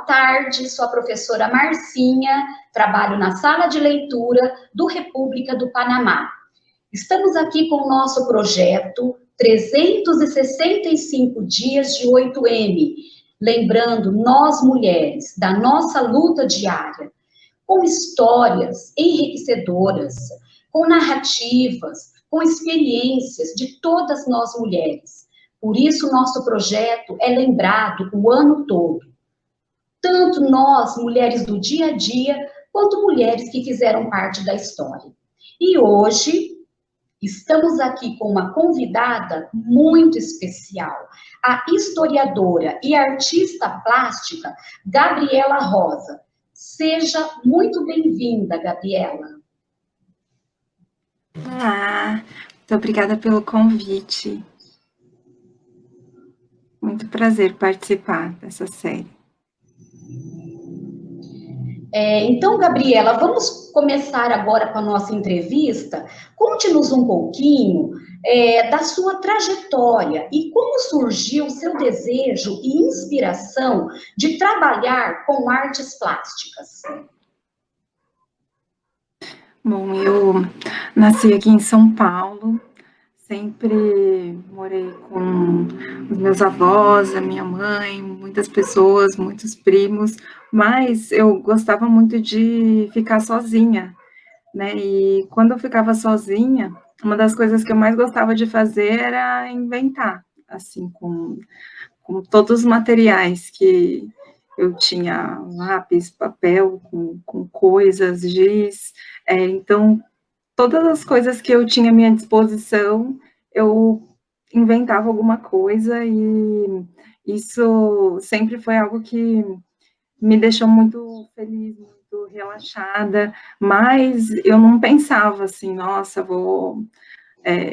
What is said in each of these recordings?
tarde, sou a professora Marcinha, trabalho na sala de leitura do República do Panamá. Estamos aqui com o nosso projeto 365 dias de 8M, lembrando nós mulheres da nossa luta diária, com histórias enriquecedoras, com narrativas, com experiências de todas nós mulheres. Por isso, nosso projeto é lembrado o ano todo. Tanto nós, mulheres do dia a dia, quanto mulheres que fizeram parte da história. E hoje, estamos aqui com uma convidada muito especial, a historiadora e artista plástica Gabriela Rosa. Seja muito bem-vinda, Gabriela. Olá, muito obrigada pelo convite. Muito prazer participar dessa série. Então, Gabriela, vamos começar agora com a nossa entrevista. Conte-nos um pouquinho da sua trajetória e como surgiu o seu desejo e inspiração de trabalhar com artes plásticas. Bom, eu nasci aqui em São Paulo, sempre morei com os meus avós, a minha mãe, muitas pessoas, muitos primos, mas eu gostava muito de ficar sozinha, né? E quando eu ficava sozinha, uma das coisas que eu mais gostava de fazer era inventar, assim, com todos os materiais que eu tinha, lápis, papel, com coisas, giz, então, todas as coisas que eu tinha à minha disposição, eu inventava alguma coisa e isso sempre foi algo que me deixou muito feliz, muito relaxada, mas eu não pensava assim, nossa, vou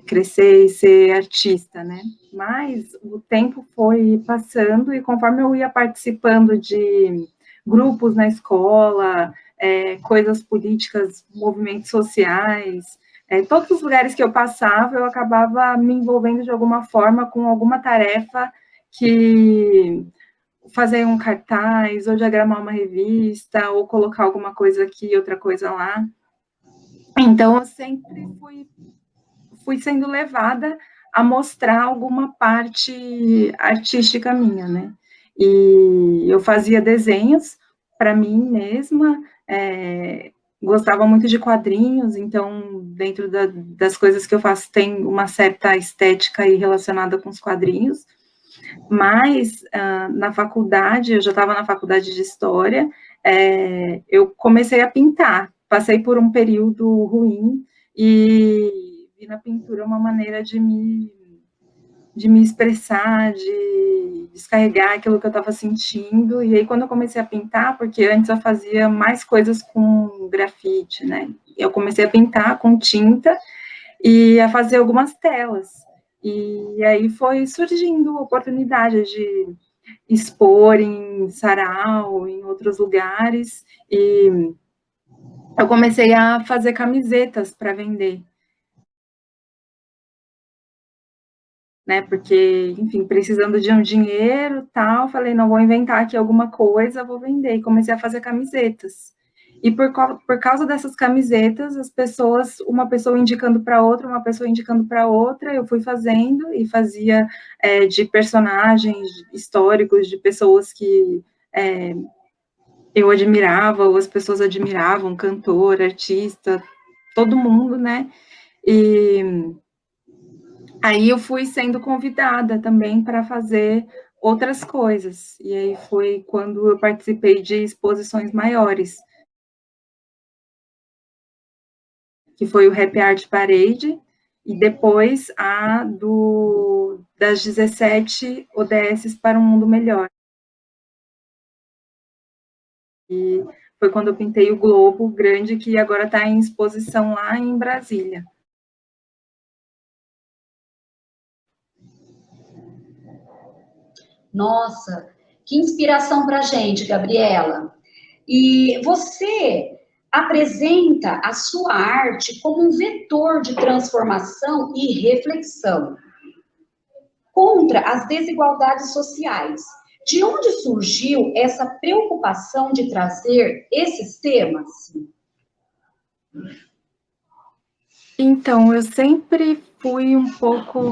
crescer e ser artista, né? Mas o tempo foi passando e conforme eu ia participando de grupos na escola, coisas políticas, movimentos sociais, todos os lugares que eu passava, eu acabava me envolvendo de alguma forma com alguma tarefa que fazer um cartaz, ou diagramar uma revista, ou colocar alguma coisa aqui, outra coisa lá. Então, eu sempre fui sendo levada a mostrar alguma parte artística minha, né? E eu fazia desenhos para mim mesma, gostava muito de quadrinhos, então, dentro das coisas que eu faço, tem uma certa estética aí relacionada com os quadrinhos, mas na faculdade, eu já estava na faculdade de História, eu comecei a pintar, passei por um período ruim, e vi na pintura uma maneira de me expressar, de descarregar aquilo que eu estava sentindo, e aí quando eu comecei a pintar, porque antes eu fazia mais coisas com grafite, né, eu comecei a pintar com tinta, e a fazer algumas telas, e aí foi surgindo oportunidade de expor em sarau, em outros lugares, e eu comecei a fazer camisetas para vender, né, porque, enfim, precisando de um dinheiro, tal, falei, não, vou inventar aqui alguma coisa, vou vender, e comecei a fazer camisetas. E por causa dessas camisetas, as pessoas, uma pessoa indicando para outra, uma pessoa indicando para outra, eu fui fazendo, e fazia de personagens históricos, de pessoas que eu admirava, ou as pessoas admiravam, cantor, artista, todo mundo, né, e aí eu fui sendo convidada também para fazer outras coisas, e aí foi quando eu participei de exposições maiores, que foi o Happy Art Parade, e depois das 17 ODS para um mundo melhor. E foi quando eu pintei o globo grande, que agora está em exposição lá em Brasília. Nossa, que inspiração para a gente, Gabriela. E você apresenta a sua arte como um vetor de transformação e reflexão contra as desigualdades sociais, De onde surgiu essa preocupação de trazer esses temas? Então, eu sempre fui um pouco...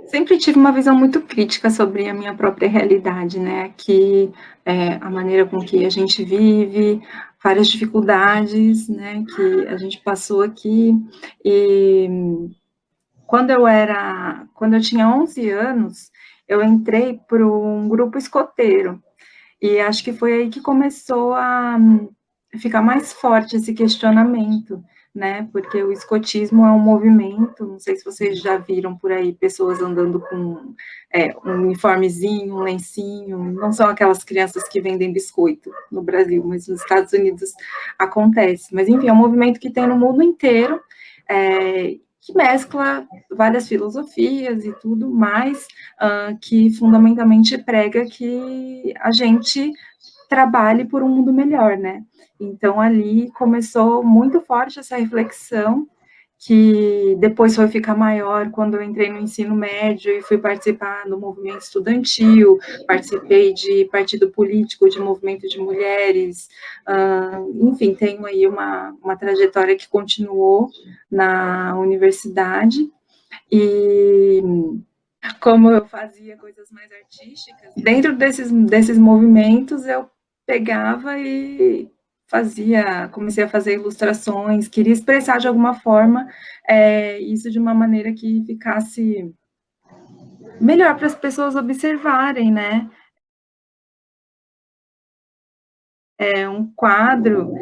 sempre tive uma visão muito crítica sobre a minha própria realidade, né? Que a maneira com que a gente vive, várias dificuldades, né? Que a gente passou aqui. E quando eu tinha 11 anos, eu entrei para um grupo escoteiro. E acho que foi aí que começou a ficar mais forte esse questionamento, né? Porque o escotismo é um movimento, não sei se vocês já viram por aí pessoas andando com um uniformezinho, um lencinho, não são aquelas crianças que vendem biscoito no Brasil, mas nos Estados Unidos acontece. Mas, enfim, é um movimento que tem no mundo inteiro, que mescla várias filosofias e tudo mais, que fundamentalmente prega que a gente trabalhe por um mundo melhor, né? Então, ali começou muito forte essa reflexão, que depois foi ficar maior quando eu entrei no ensino médio e fui participar do movimento estudantil, participei de partido político, de movimento de mulheres, enfim, tenho aí uma trajetória que continuou na universidade, e como eu fazia coisas mais artísticas, dentro desses movimentos eu pegava e comecei a fazer ilustrações, queria expressar de alguma forma isso de uma maneira que ficasse melhor para as pessoas observarem, né? Um quadro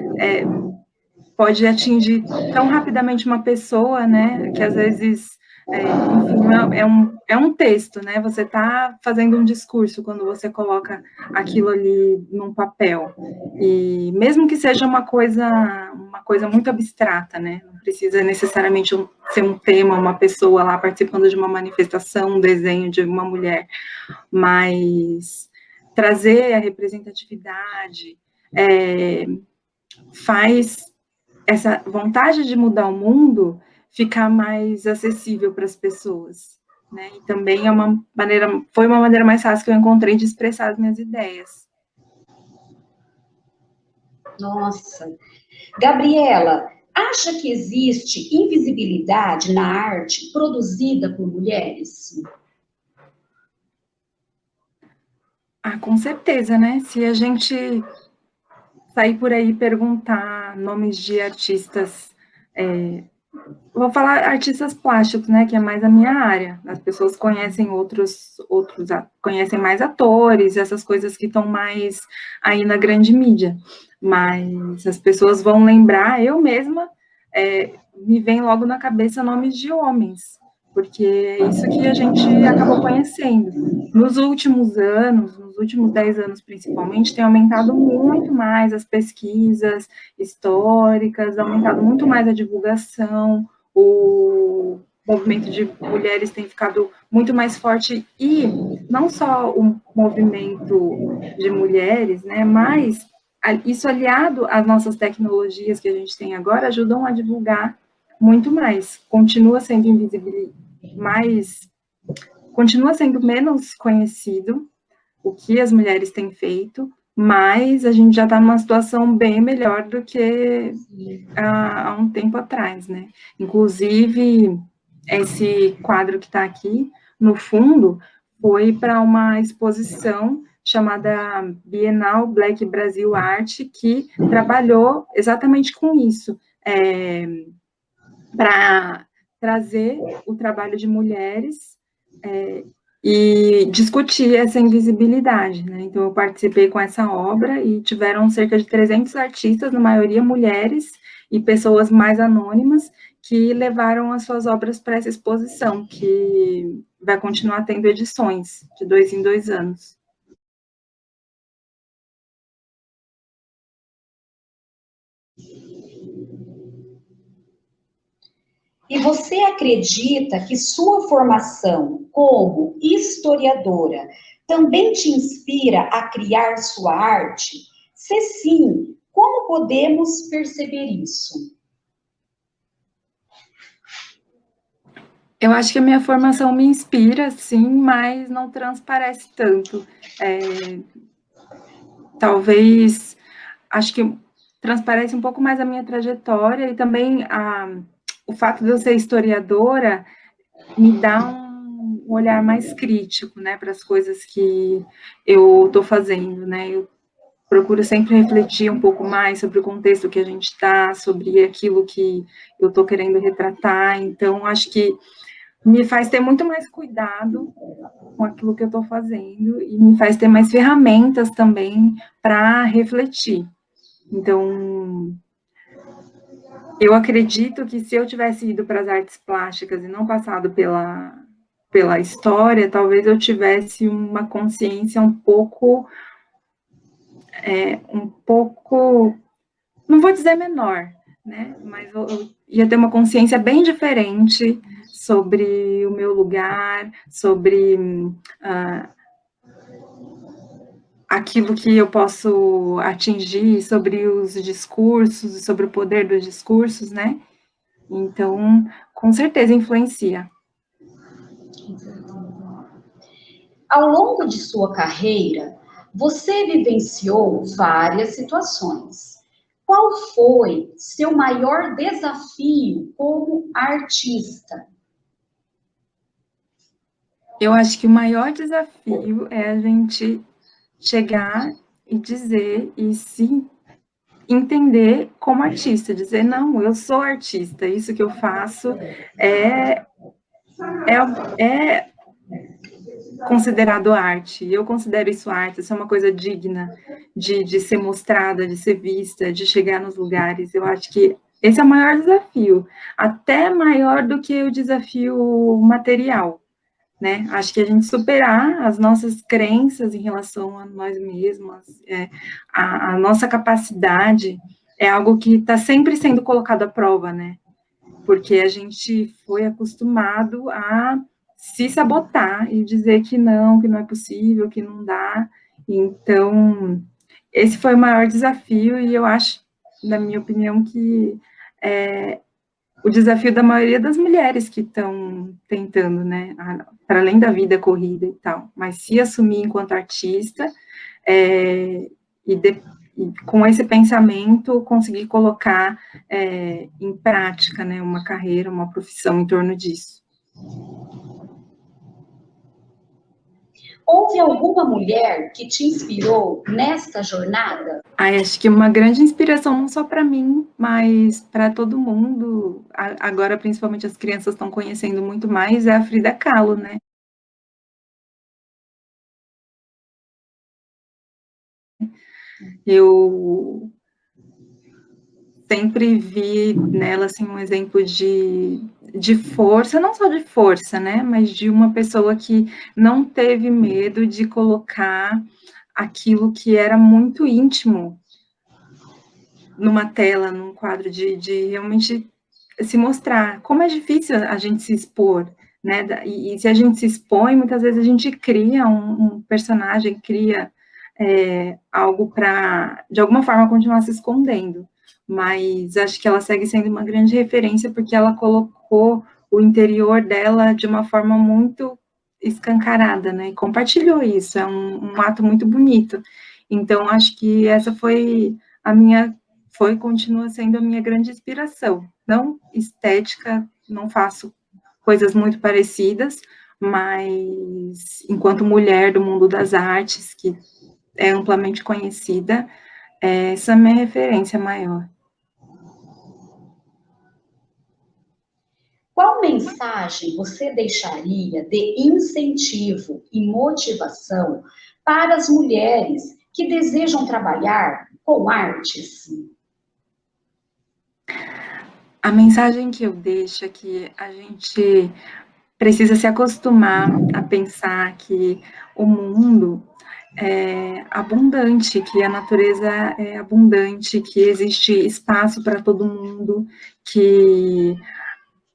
pode atingir tão rapidamente uma pessoa, né, que às vezes, enfim, é um texto, né, você está fazendo um discurso quando você coloca aquilo ali num papel, e mesmo que seja uma coisa muito abstrata, né, não precisa necessariamente ser um tema, uma pessoa lá participando de uma manifestação, um desenho de uma mulher, mas trazer a representatividade faz essa vontade de mudar o mundo ficar mais acessível para as pessoas, né? E também foi uma maneira mais fácil que eu encontrei de expressar as minhas ideias. Nossa. Gabriela, acha que existe invisibilidade na arte produzida por mulheres? Com certeza, né? Se a gente sair por aí e perguntar nomes de artistas, vou falar artistas plásticos, né, que é mais a minha área. As pessoas conhecem conhecem mais atores, essas coisas que estão mais aí na grande mídia. Mas as pessoas vão lembrar, eu mesma, me vem logo na cabeça nomes de homens, porque é isso que a gente acabou conhecendo. Nos últimos 10 anos principalmente, tem aumentado muito mais as pesquisas históricas, aumentado muito mais a divulgação, o movimento de mulheres tem ficado muito mais forte, e não só o movimento de mulheres, né, mas isso aliado às nossas tecnologias que a gente tem agora, ajudam a divulgar muito mais. Continua sendo invisível, mas continua sendo menos conhecido o que as mulheres têm feito, mas a gente já está numa situação bem melhor do que há um tempo atrás, né? Inclusive, esse quadro que está aqui, no fundo, foi para uma exposição chamada Bienal Black Brasil Arte, que trabalhou exatamente com isso, para trazer o trabalho de mulheres e discutir essa invisibilidade, né? Então, eu participei com essa obra e tiveram cerca de 300 artistas, na maioria mulheres e pessoas mais anônimas, que levaram as suas obras para essa exposição, que vai continuar tendo edições de 2 em 2 anos. E você acredita que sua formação como historiadora também te inspira a criar sua arte? Se sim, como podemos perceber isso? Eu acho que a minha formação me inspira, sim, mas não transparece tanto. Talvez, acho que transparece um pouco mais a minha trajetória e também o fato de eu ser historiadora me dá um olhar mais crítico, né, para as coisas que eu estou fazendo, né, eu procuro sempre refletir um pouco mais sobre o contexto que a gente está, sobre aquilo que eu estou querendo retratar, então acho que me faz ter muito mais cuidado com aquilo que eu estou fazendo e me faz ter mais ferramentas também para refletir. Então, eu acredito que se eu tivesse ido para as artes plásticas e não passado pela história, talvez eu tivesse uma consciência um pouco, não vou dizer menor, né? Mas eu ia ter uma consciência bem diferente sobre o meu lugar, sobre aquilo que eu posso atingir, sobre os discursos, sobre o poder dos discursos, né? Então, com certeza influencia. Ao longo de sua carreira, você vivenciou várias situações. Qual foi seu maior desafio como artista? Eu acho que o maior desafio é a gente chegar e dizer e se entender como artista, dizer, não, eu sou artista, isso que eu faço é, é considerado arte, eu considero isso arte, isso é uma coisa digna de ser mostrada, de ser vista, de chegar nos lugares, eu acho que esse é o maior desafio, até maior do que o desafio material, né? Acho que a gente superar as nossas crenças em relação a nós mesmas, a nossa capacidade, é algo que está sempre sendo colocado à prova, né? Porque a gente foi acostumado a se sabotar e dizer que não é possível, que não dá. Então, esse foi o maior desafio e eu acho, na minha opinião, que o desafio da maioria das mulheres que estão tentando, né, para além da vida corrida e tal, mas se assumir enquanto artista e com esse pensamento conseguir colocar em prática, né, uma carreira, uma profissão em torno disso. Houve alguma mulher que te inspirou nesta jornada? Acho que uma grande inspiração não só para mim, mas para todo mundo. Agora, principalmente as crianças estão conhecendo muito mais, é a Frida Kahlo, né? Eu sempre vi nela assim, um exemplo de força, não só de força, né? Mas de uma pessoa que não teve medo de colocar aquilo que era muito íntimo numa tela, num quadro, de realmente se mostrar. Como é difícil a gente se expor, né? E se a gente se expõe, muitas vezes a gente cria um personagem, cria algo para, de alguma forma, continuar se escondendo. Mas acho que ela segue sendo uma grande referência porque ela colocou o interior dela de uma forma muito escancarada, né? E compartilhou isso, é um ato muito bonito. Então, acho que essa foi a minha continua sendo a minha grande inspiração. Não estética, não faço coisas muito parecidas, mas enquanto mulher do mundo das artes, que é amplamente conhecida, essa é a minha referência maior. Qual mensagem você deixaria de incentivo e motivação para as mulheres que desejam trabalhar com artes? A mensagem que eu deixo é que a gente precisa se acostumar a pensar que o mundo é abundante, que a natureza é abundante, que existe espaço para todo mundo, que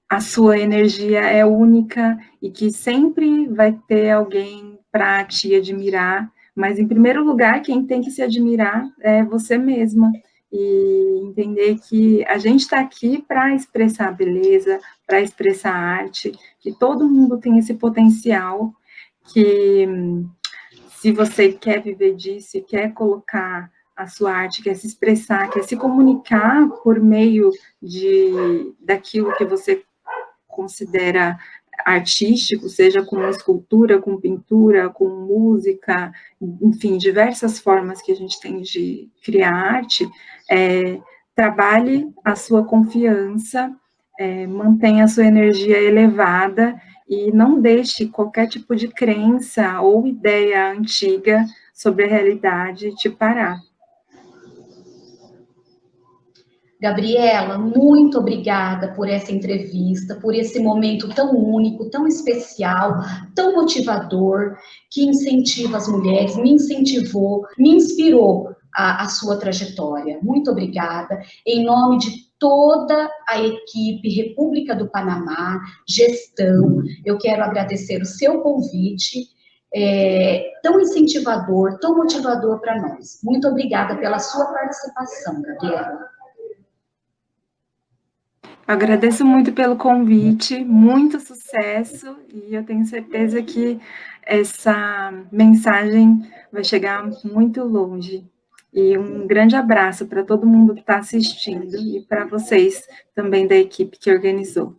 a sua energia é única e que sempre vai ter alguém para te admirar, mas em primeiro lugar, quem tem que se admirar é você mesma. e entender que a gente está aqui para expressar a beleza, para expressar a arte, que todo mundo tem esse potencial, que se você quer viver disso e quer colocar a sua arte, quer se expressar, quer se comunicar por meio daquilo que você considera artístico, seja com escultura, com pintura, com música, enfim, diversas formas que a gente tem de criar arte, trabalhe a sua confiança, mantenha a sua energia elevada e não deixe qualquer tipo de crença ou ideia antiga sobre a realidade te parar. Gabriela, muito obrigada por essa entrevista, por esse momento tão único, tão especial, tão motivador, que incentiva as mulheres, me incentivou, me inspirou a sua trajetória. Muito obrigada. Em nome de toda a equipe República do Panamá, gestão, eu quero agradecer o seu convite, tão incentivador, tão motivador para nós. Muito obrigada pela sua participação, Gabriela. Agradeço muito pelo convite, muito sucesso, e eu tenho certeza que essa mensagem vai chegar muito longe. E um grande abraço para todo mundo que está assistindo e para vocês também da equipe que organizou.